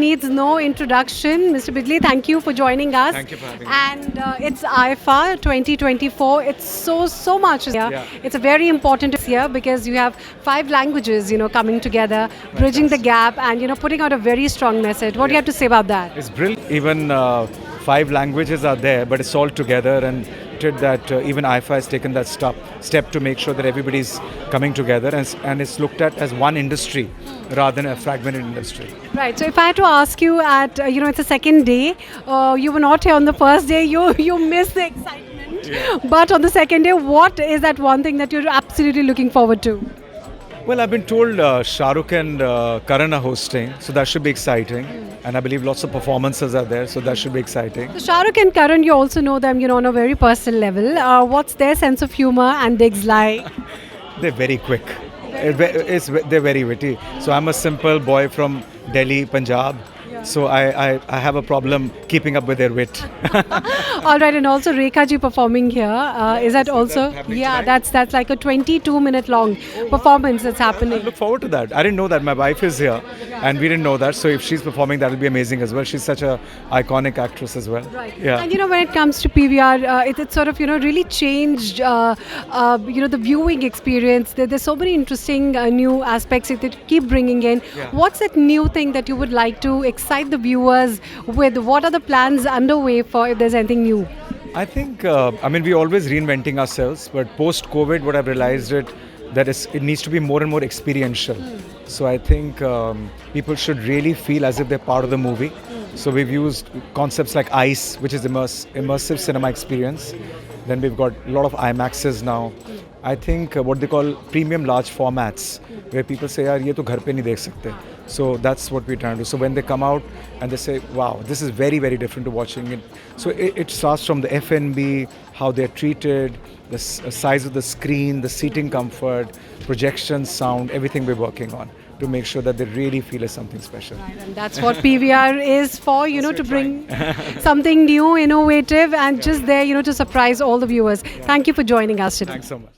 needs no introduction. Mr. Bijli, thank you for joining us. Thank you for having me. And it's IFA 2024. It's so much here. Yeah. It's a very important year because you have 5 languages, coming together, bridging the gap, and putting out a very strong message. What do you have to say about that? It's brilliant. Even 5 languages are there, but it's all together, and that even IFA has taken that step to make sure that everybody's coming together, and it's looked at as one industry rather than a fragmented industry. Right. So if I had to ask you at, it's a second day, you were not here on the first day, you missed the excitement. But on the second day, what is that one thing that you're absolutely looking forward to? Well, I've been told Shah Rukh and Karan are hosting, so that should be exciting. And I believe lots of performances are there, so that should be exciting. So Shah Rukh and Karan, you also know them, on a very personal level. What's their sense of humor and digs like? They're very quick. They're very witty. So I'm a simple boy from Delhi, Punjab. So I have a problem keeping up with their wit. All right, and also Rekha ji performing here. Is that also? happening Yeah, tonight? that's like a 22-minute long performance that's I happening. look forward to that. I didn't know that. My wife is here, and we didn't know that. So if she's performing, that'll be amazing as well. She's such a iconic actress as well. Right. Yeah. And when it comes to PVR, it's sort of really changed the viewing experience. There's so many interesting new aspects that they keep bringing in. Yeah. What's that new thing that you would like to excite the viewers with? What are the plans underway for if there's anything new? I think, we're always reinventing ourselves, but post-COVID, what I've realized that it needs to be more and more experiential. So I think people should really feel as if they're part of the movie. So we've used concepts like ICE, which is immersive cinema experience. Then we've got a lot of IMAXs now. I think what they call premium large formats, where people say, yaar, ye to ghar pe nahi dekh sakte. So that's what we're trying to do. So when they come out and they say, wow, this is very, very different to watching it. So it starts from the F&B, how they're treated, the size of the screen, the seating comfort, projection, sound, everything we're working on to make sure that they really feel it's something special. Right, and that's what PVR is for, to bring something new, innovative, and just there, to surprise all the viewers. Thank you for joining us today. Thanks so much.